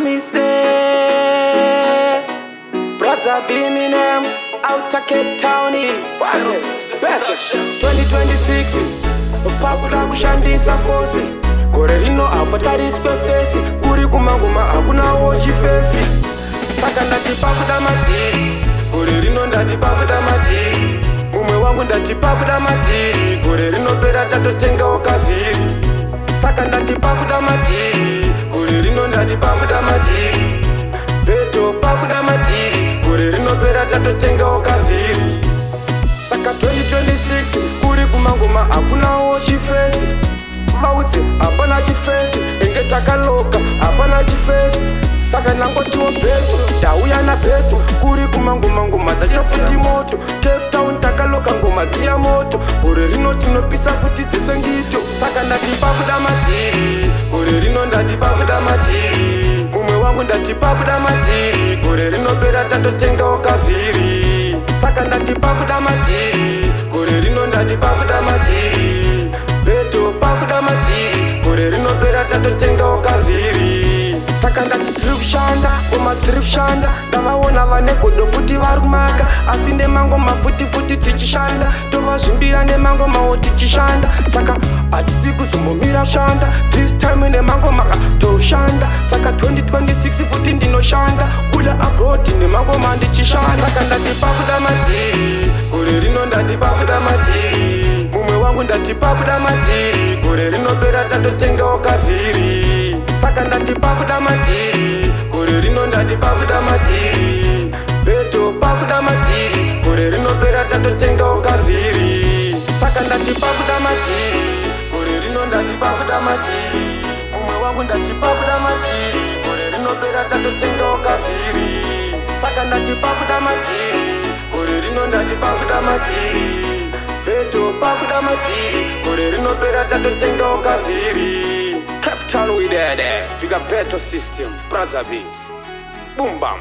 say, brother Biminem, out of Cape Town. What's it? Better 2026, upakuda kushandisa fosi. Gore rino apa tarispe fesi, kuri kumanguma hakuna hochi fesi. Saka ndatipakuda madiri, gore rino ndatipakuda madiri. Umwe wangu ndatipakuda madiri, gore rino pera tatotenga wakaviri. Saka ndatipakuda madiri, gore rino ndatipakuda madiri. Beto pakuda madiri, gore rino pera tatotenga wakaviri. Saka 2026, kuri kumanguma hakuna hochi fesi. Vautse hapana chifesi, enge takaloka hapana chifesi. Saka nangotiwo beto, tauya na beto. Kuri kumanguma tachafuti moto. Cape Town takaloka ngoma dziya moto. Gore rino tinopisa futi dzesengito. Saka ndatipakuda madiri, gore rino ndatipakuda madiri. Umwe wangu ndatipakuda madiri, gore rino pera tatotenga wakaviri. Saka ndatipakuda madiri, gore rino ndatipakuda madiri. Beto pakuda madiri, gore rino pera tatotenga wakaviri. Saka ndati tiri kushanda, koma tiri kushanda. Ndavaona vanegodo futi varikumaka, asi nemangoma futi tichishanda. Tovazvimbira nemangoma tichishanda. Saka hatisi kuzombomira kushanda, this time nemangoma toshanda. Saka 2026 futi ndinoshanda, buda abroad nemangoma ndichishanda. Saka ndatipakuda madiri, gore rino ndatipakuda madiri. Umwe wangu ndatipakuda madiri, gore rino pera tatotenga wakaviri. Saka ndatipakuda madiri, gore rino ndatipakuda madiri. Beto pakuda madiri, gore rino pera tatotenga wakaviri. Saka ndatipakuda madiri, gore rino ndatipakuda madiri. Umwe wangu ndatipakuda madiri, gore rino pera tatotenga wakaviri. Saka ndatipakuda madiri, gore rino ndatipakuda madiri. Beto pakuda madiri, gore rino pera tatotenga wakaviri. Cape Town we there, we got better system, brother B. Boom bam.